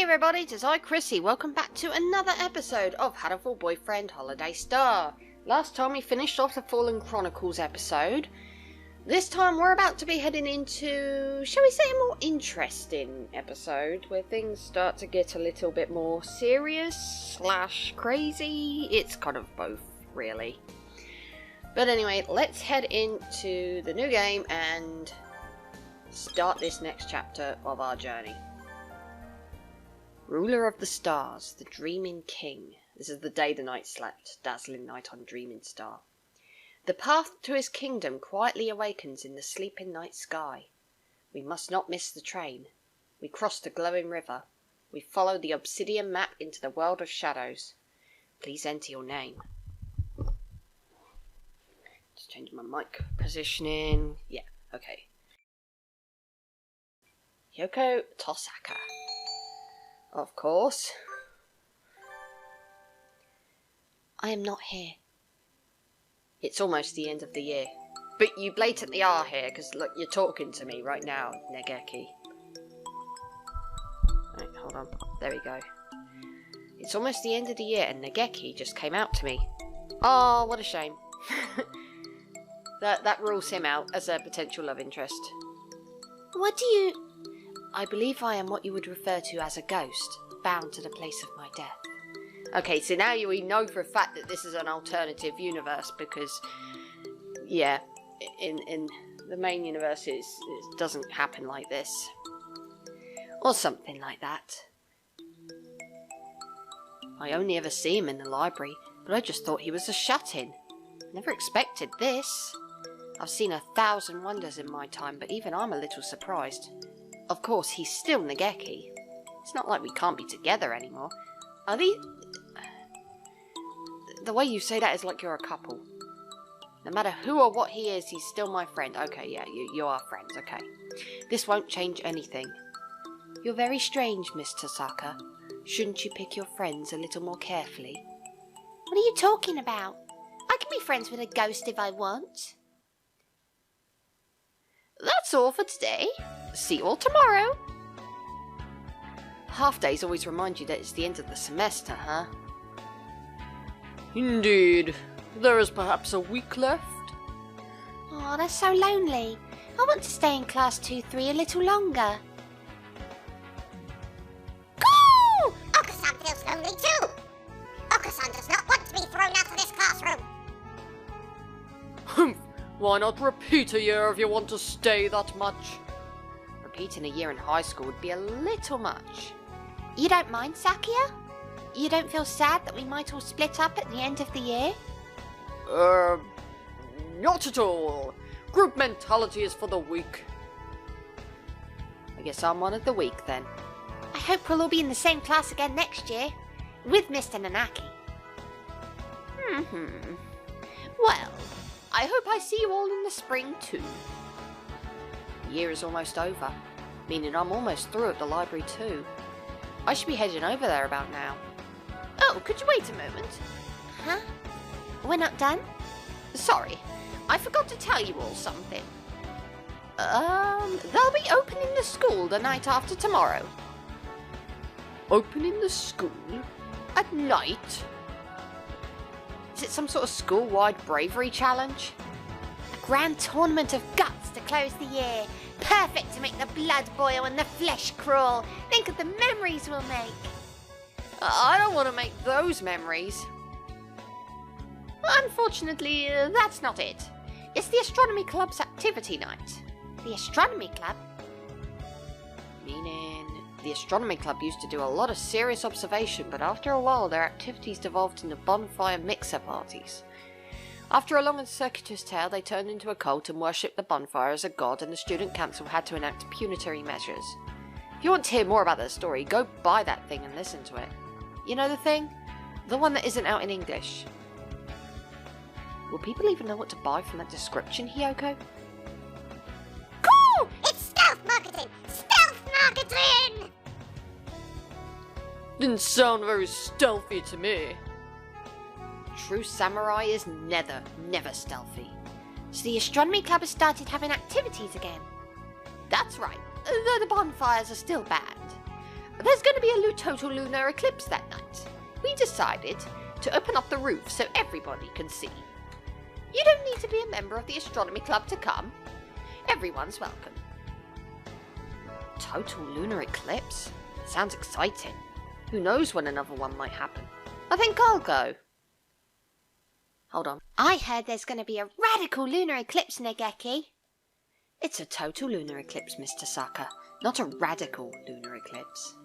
everybody, it is I, Chrissy. Welcome back to another episode of Hatoful Boyfriend Holiday Star. Last time we finished off the Fallen Chronicles episode. This time we're about to be heading into, shall we say, a more interesting episode, where things start to get a little bit more serious / crazy. It's kind of both, really. But anyway, let's head into the new game and start this next chapter of our journey. Ruler of the stars, the dreaming king. This is the day the night slept, dazzling night on dreaming star. The path to his kingdom quietly awakens in the sleeping night sky. We must not miss the train. We cross the glowing river. We follow the obsidian map into the world of shadows. Please enter your name. Just change my mic positioning. Yeah, okay. Yoko Tosaka. Of course. I am not here. It's almost the end of the year. But you blatantly are here, because look, you're talking to me right now, Negeki. Right, hold on. There we go. It's almost the end of the year, and Negeki just came out to me. Oh, what a shame. That rules him out as a potential love interest. What do you... I believe I am what you would refer to as a ghost, bound to the place of my death. Okay, so now we know for a fact that this is an alternative universe, because, yeah, in the main universe it doesn't happen like this. Or something like that. I only ever see him in the library, but I just thought he was a shut-in. Never expected this. I've seen 1,000 wonders in my time, but even I'm a little surprised. Of course, he's still Negeki. It's not like we can't be together anymore. Are these... The way you say that is like you're a couple. No matter who or what he is, he's still my friend. Okay, yeah, you are friends, okay. This won't change anything. You're very strange, Miss Tosaka. Shouldn't you pick your friends a little more carefully? What are you talking about? I can be friends with a ghost if I want. That's all for today. See you all tomorrow. Half days always remind you that it's the end of the semester, huh? Indeed. There is perhaps a week left. Oh, that's so lonely. I want to stay in class 2-3 a little longer. Go! Okasan feels lonely too. Okasan does not want to be thrown out of this classroom. Humph. Why not repeat a year if you want to stay that much? Repeating a year in high school would be a little much. You don't mind, Sakia? You don't feel sad that we might all split up at the end of the year? Not at all. Group mentality is for the weak. I guess I'm one of the weak then. I hope we'll all be in the same class again next year, with Mr. Nanaki. Well, I hope I see you all in the spring too. The year is almost over, meaning I'm almost through at the library too. I should be heading over there about now. Oh, could you wait a moment? Huh? We're not done? Sorry, I forgot to tell you all something. They'll be opening the school the night after tomorrow. Opening the school? At night? Is it some sort of school-wide bravery challenge? A grand tournament of guts to close the year. Perfect to make the blood boil and the flesh crawl. Think of the memories we'll make. I don't want to make those memories. Unfortunately, that's not it. It's the Astronomy Club's activity night. The Astronomy Club? Meaning, the Astronomy Club used to do a lot of serious observation, but after a while their activities devolved into bonfire mixer parties. After a long and circuitous tale, they turned into a cult and worshipped the bonfire as a god, and the student council had to enact punitory measures. If you want to hear more about that story, go buy that thing and listen to it. You know the thing? The one that isn't out in English. Will people even know what to buy from that description, Hiyoko? Cool! It's stealth marketing! Stealth marketing! Didn't sound very stealthy to me. True samurai is never stealthy. So the Astronomy Club has started having activities again. That's right, though the bonfires are still banned. There's going to be a total lunar eclipse that night. We decided to open up the roof so everybody can see. You don't need to be a member of the astronomy club to come. Everyone's welcome. Total lunar eclipse? Sounds exciting. Who knows when another one might happen? I think I'll go. Hold on. I heard there's going to be a radical lunar eclipse, Nageki. It's a total lunar eclipse, Mr. Saka, not a radical lunar eclipse.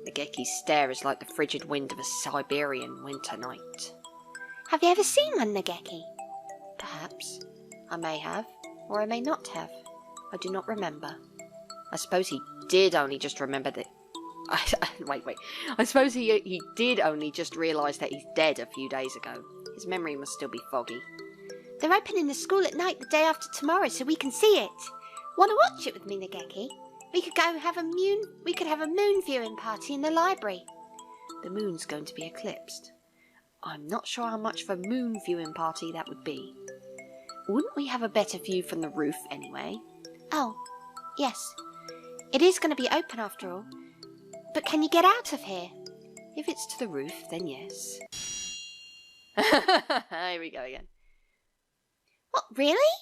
Nageki's stare is like the frigid wind of a Siberian winter night. Have you ever seen one, Nageki? Perhaps. I may have, or I may not have. I do not remember. I suppose he did only just remember that... Wait. I suppose he did only just realise that he's dead a few days ago. His memory must still be foggy. They're opening the school at night the day after tomorrow so we can see it. Want to watch it with me, Nageki? We could have a moon viewing party in the library. The moon's going to be eclipsed. I'm not sure how much of a moon viewing party that would be. Wouldn't we have a better view from the roof anyway? Oh, yes. It is going to be open after all. But can you get out of here? If it's to the roof, then yes. Here we go again. What, really?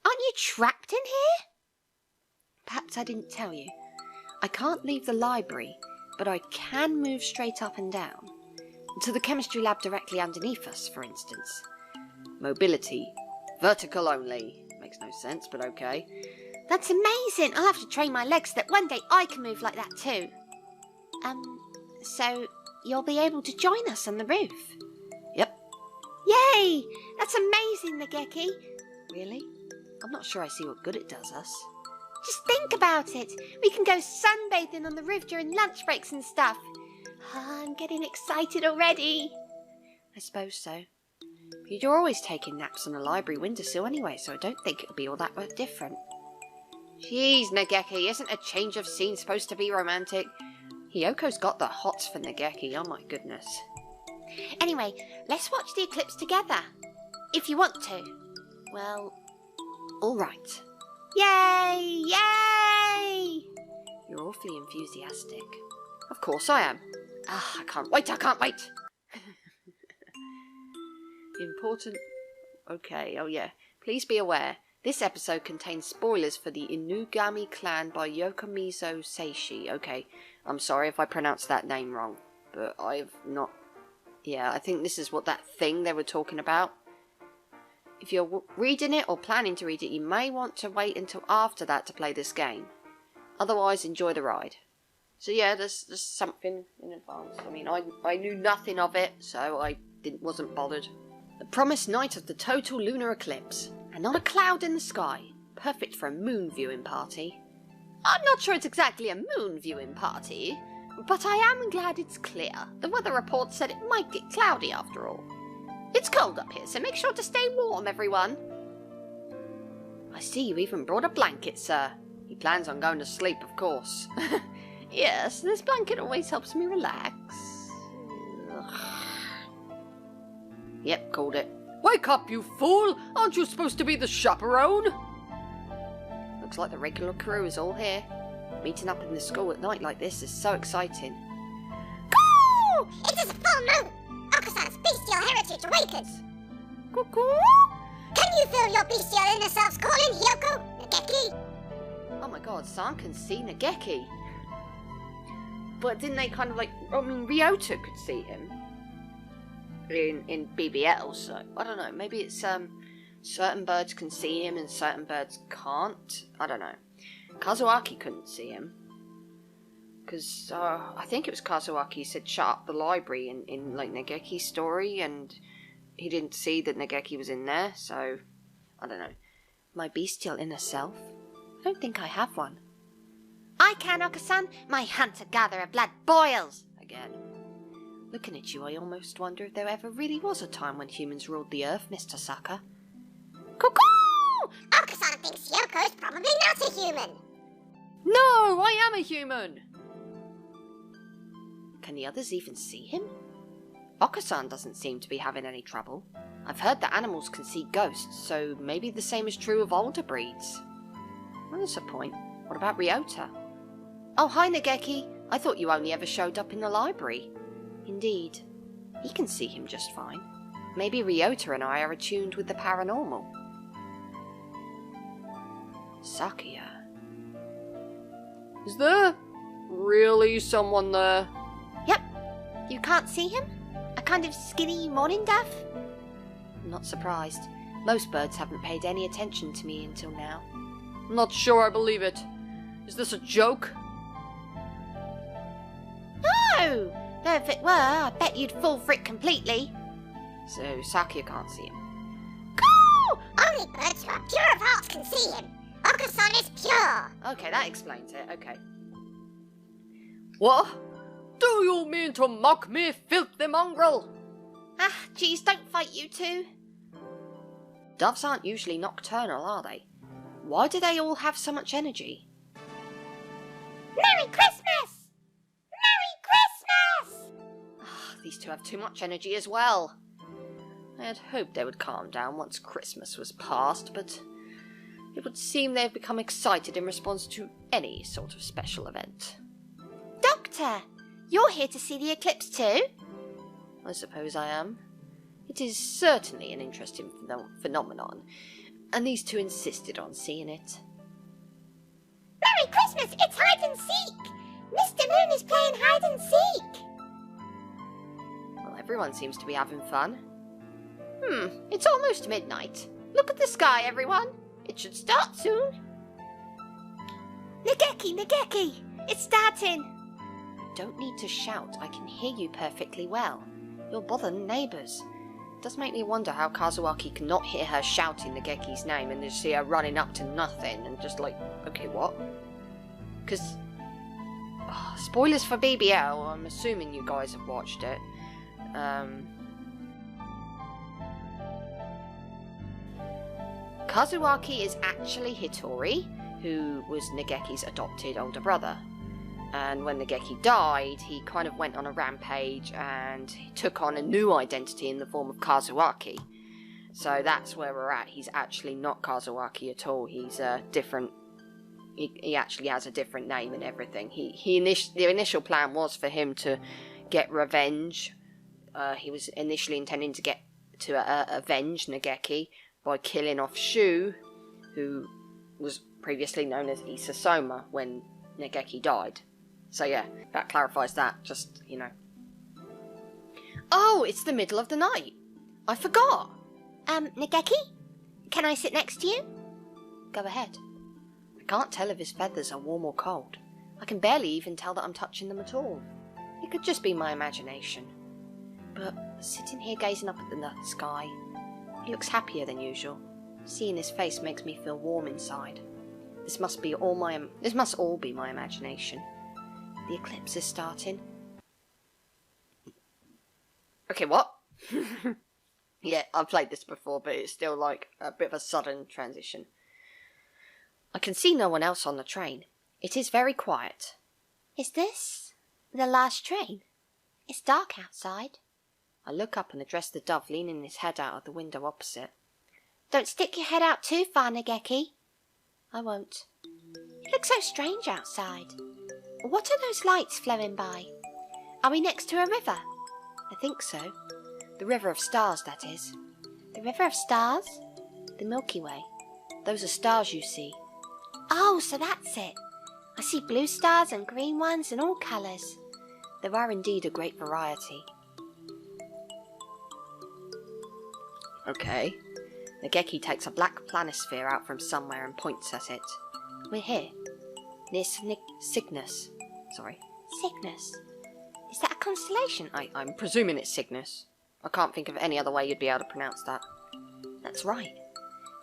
Aren't you trapped in here? Perhaps I didn't tell you. I can't leave the library, but I can move straight up and down. To the chemistry lab directly underneath us, for instance. Mobility. Vertical only. Makes no sense, but okay. That's amazing. I'll have to train my legs so that one day I can move like that too. So you'll be able to join us on the roof? Yep. Yay! That's amazing, Nageki. Really? I'm not sure I see what good it does us. Just think about it. We can go sunbathing on the roof during lunch breaks and stuff. Oh, I'm getting excited already. I suppose so. But you're always taking naps on a library windowsill anyway, so I don't think it'll be all that much different. Jeez, Nageki, isn't a change of scene supposed to be romantic? Hyoko's got the hots for Nageki, oh my goodness. Anyway, let's watch the eclipse together. If you want to. Well, all right. Yay! Yay! You're awfully enthusiastic. Of course I am. I can't wait. Important. Okay, oh yeah. Please be aware, this episode contains spoilers for the Inugami clan by Yokomizo Seishi. Okay, I'm sorry if I pronounced that name wrong, but I've not... Yeah, I think this is what that thing they were talking about. If you're reading it or planning to read it, you may want to wait until after that to play this game. Otherwise, enjoy the ride. So yeah, there's something in advance. I mean, I knew nothing of it, so I wasn't bothered. The promised night of the total lunar eclipse, and not a cloud in the sky. Perfect for a moon viewing party. I'm not sure it's exactly a moon viewing party, but I am glad it's clear. The weather report said it might get cloudy after all. It's cold up here, so make sure to stay warm, everyone. I see you even brought a blanket, sir. He plans on going to sleep, of course. Yes, this blanket always helps me relax. Yep, called it. Wake up, you fool! Aren't you supposed to be the chaperone? Looks like the regular crew is all here. Meeting up in the school at night like this is so exciting. Coo! It is a full moon! Akusan's bestial heritage awakens! Cuckoo! Can you feel your bestial inner selves calling, Hyoko? Nageki? Oh my god, San can see Nageki. But didn't they kind of like... I mean, Ryota could see him. In BBL, so... I don't know, maybe it's... certain birds can see him and certain birds can't. I don't know. Kazuaki couldn't see him. Because I think it was Kazuaki said shut up the library in like Nageki's story, and he didn't see that Nageki was in there, so I don't know. My bestial inner self? I don't think I have one. I can, Okusan. My hunter-gatherer blood boils. Again. Looking at you, I almost wonder if there ever really was a time when humans ruled the earth, Mr. Saka. Cuckoo! Okusan thinks Hyoko is probably not a human. No, I am a human! Can the others even see him? Okusan doesn't seem to be having any trouble. I've heard that animals can see ghosts, so maybe the same is true of older breeds. Well, that's a point. What about Ryota? Oh, hi, Nageki. I thought you only ever showed up in the library. Indeed. He can see him just fine. Maybe Ryota and I are attuned with the paranormal. Sakuya. Is there really someone there? Yep. You can't see him? A kind of skinny morning dove? I'm not surprised. Most birds haven't paid any attention to me until now. I'm not sure I believe it. Is this a joke? No! Though if it were, I bet you'd fall for it completely. So Sakuya can't see him. Cool! Only birds who are pure of heart can see him. Okusan is pure. Okay, that explains it. Okay. What? Do you mean to mock me, filthy mongrel? Ah, geez, don't fight, you two. Doves aren't usually nocturnal, are they? Why do they all have so much energy? Merry Christmas! Merry Christmas! These two have too much energy as well. I had hoped they would calm down once Christmas was past, but it would seem they've become excited in response to any sort of special event. Doctor, you're here to see the eclipse too? I suppose I am. It is certainly an interesting phenomenon, and these two insisted on seeing it. Merry Christmas! It's hide and seek! Mr. Moon is playing hide and seek! Well, everyone seems to be having fun. It's almost midnight. Look at the sky, everyone. It should start soon. Nageki! It's starting! You don't need to shout. I can hear you perfectly well. You'll bother neighbours. It does make me wonder how Kazuaki cannot hear her shouting Nageki's name and just see her running up to nothing and just like, okay, what? Because, spoilers for BBL, I'm assuming you guys have watched it. Kazuaki is actually Hitori, who was Nageki's adopted older brother. And when Nageki died, he kind of went on a rampage and he took on a new identity in the form of Kazuaki. So that's where we're at. He's actually not Kazuaki at all. He's a different... He actually has a different name and everything. The initial plan was for him to get revenge. He was initially intending to avenge Nageki by killing off Shu, who was previously known as Isasoma when Nageki died. So yeah, that clarifies that, just, you know. Oh, it's the middle of the night. I forgot. Nageki? Can I sit next to you? Go ahead. I can't tell if his feathers are warm or cold. I can barely even tell that I'm touching them at all. It could just be my imagination. But sitting here gazing up at the night sky, he looks happier than usual. Seeing his face makes me feel warm inside. This must all be my imagination. The eclipse is starting. Okay, what? Yeah, I've played this before, but it's still like a bit of a sudden transition. I can see no one else on the train. It is very quiet. Is this the last train? It's dark outside. I look up and address the dove leaning his head out of the window opposite. Don't stick your head out too far, Nageki. I won't. It looks so strange outside. What are those lights flowing by? Are we next to a river? I think so. The River of Stars, that is. The River of Stars? The Milky Way. Those are stars you see. Oh, so that's it. I see blue stars and green ones and all colours. There are indeed a great variety. Okay. Nageki takes a black planisphere out from somewhere and points at it. We're here. Near Cygnus. Sorry. Cygnus? Is that a constellation? I'm presuming it's Cygnus. I can't think of any other way you'd be able to pronounce that. That's right.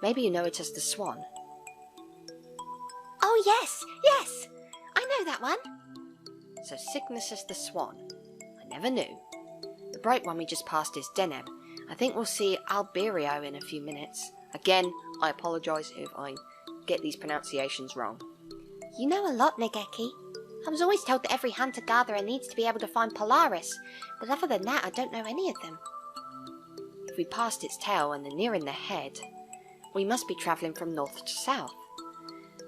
Maybe you know it as the Swan. Oh, yes! I know that one. So Cygnus is the Swan. I never knew. The bright one we just passed is Deneb. I think we'll see Alberio in a few minutes. Again, I apologise if I get these pronunciations wrong. You know a lot, Nageki. I was always told that every hunter-gatherer needs to be able to find Polaris, but other than that, I don't know any of them. If we passed its tail and are nearing the head, we must be travelling from north to south.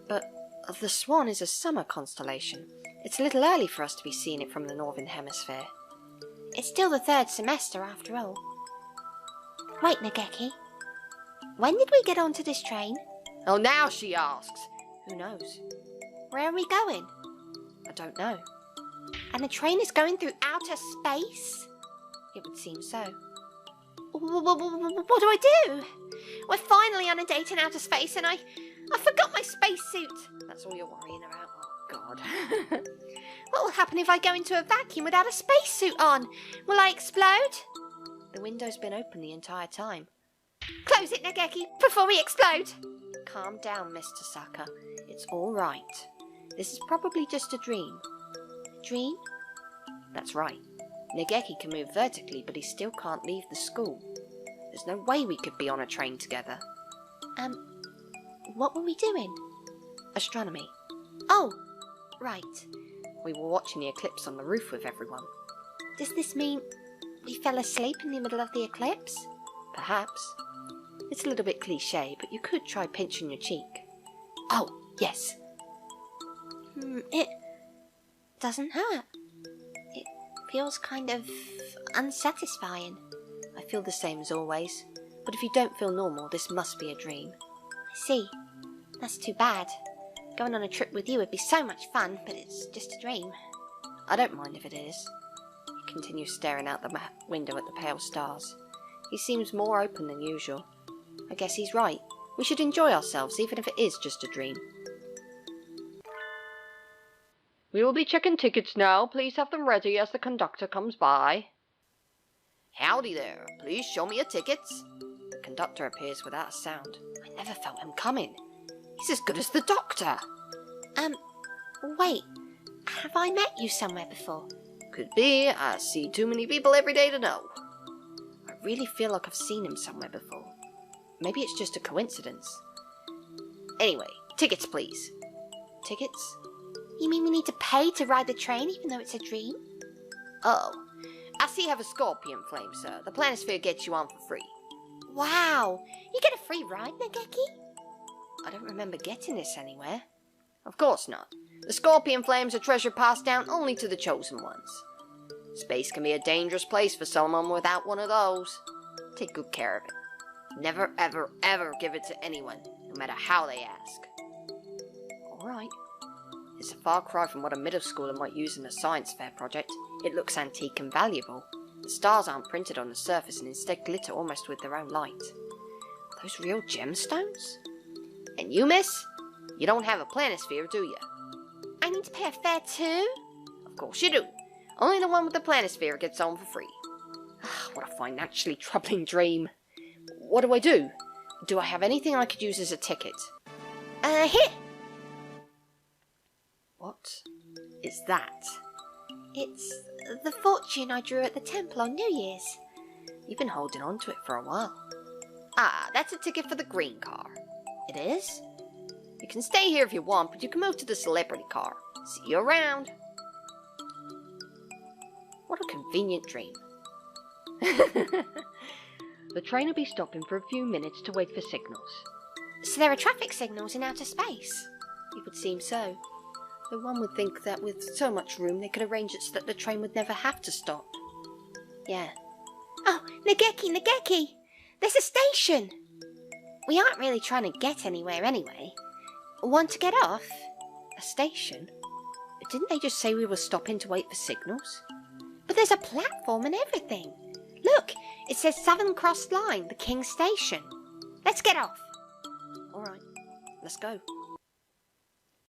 But the Swan is a summer constellation. It's a little early for us to be seeing it from the Northern Hemisphere. It's still the 3rd semester after all. Wait, Nageki. When did we get onto this train? Oh, now she asks. Who knows? Where are we going? I don't know. And the train is going through outer space? It would seem so. What do I do? We're finally on a date in outer space and I forgot my spacesuit. That's all you're worrying about? Oh, God. What will happen if I go into a vacuum without a spacesuit on? Will I explode? The window's been open the entire time. Close it, Nageki, before we explode. Calm down, Mr. Saka. It's all right. This is probably just a dream. Dream? That's right. Nageki can move vertically, but he still can't leave the school. There's no way we could be on a train together. What were we doing? Astronomy. Oh, right. We were watching the eclipse on the roof with everyone. Does this mean we fell asleep in the middle of the eclipse? Perhaps. It's a little bit cliché, but you could try pinching your cheek. Oh, yes. It doesn't hurt. It feels kind of unsatisfying. I feel the same as always. But if you don't feel normal, this must be a dream. I see. That's too bad. Going on a trip with you would be so much fun, but it's just a dream. I don't mind if it is. He continues staring out the window at the pale stars. He seems more open than usual. I guess he's right. We should enjoy ourselves, even if it is just a dream. We will be checking tickets now. Please have them ready as the conductor comes by. Howdy there. Please show me your tickets. The conductor appears without a sound. I never felt him coming. He's as good as the doctor. Wait. Have I met you somewhere before? Could be. I see too many people every day to know. I really feel like I've seen him somewhere before. Maybe it's just a coincidence. Anyway, tickets please. Tickets? You mean we need to pay to ride the train even though it's a dream? Oh, I see you have a scorpion flame, sir. The planisphere gets you on for free. Wow, you get a free ride, Nageki? I don't remember getting this anywhere. Of course not. The scorpion flame's a treasure passed down only to the chosen ones. Space can be a dangerous place for someone without one of those. Take good care of it. Never, ever, ever give it to anyone, no matter how they ask. Alright. It's a far cry from what a middle schooler might use in a science fair project. It looks antique and valuable. The stars aren't printed on the surface and instead glitter almost with their own light. Are those real gemstones? And you, miss? You don't have a planisphere, do you? I need to pay a fare too? Of course you do. Only the one with the planisphere gets on for free. What a financially troubling dream. What do I do? Do I have anything I could use as a ticket? Here! What is that? It's the fortune I drew at the temple on New Year's. You've been holding on to it for a while. Ah, that's a ticket for the green car. It is? You can stay here if you want, but you can move to the celebrity car. See you around. What a convenient dream. The train will be stopping for a few minutes to wait for signals. So there are traffic signals in outer space? It would seem so. Though one would think that with so much room they could arrange it so that the train would never have to stop. Yeah. Oh, Nageki! There's a station! We aren't really trying to get anywhere anyway. Want to get off? A station? Didn't they just say we were stopping to wait for signals? But there's a platform and everything. Look, it says Southern Cross Line, the King Station. Let's get off. Alright, let's go.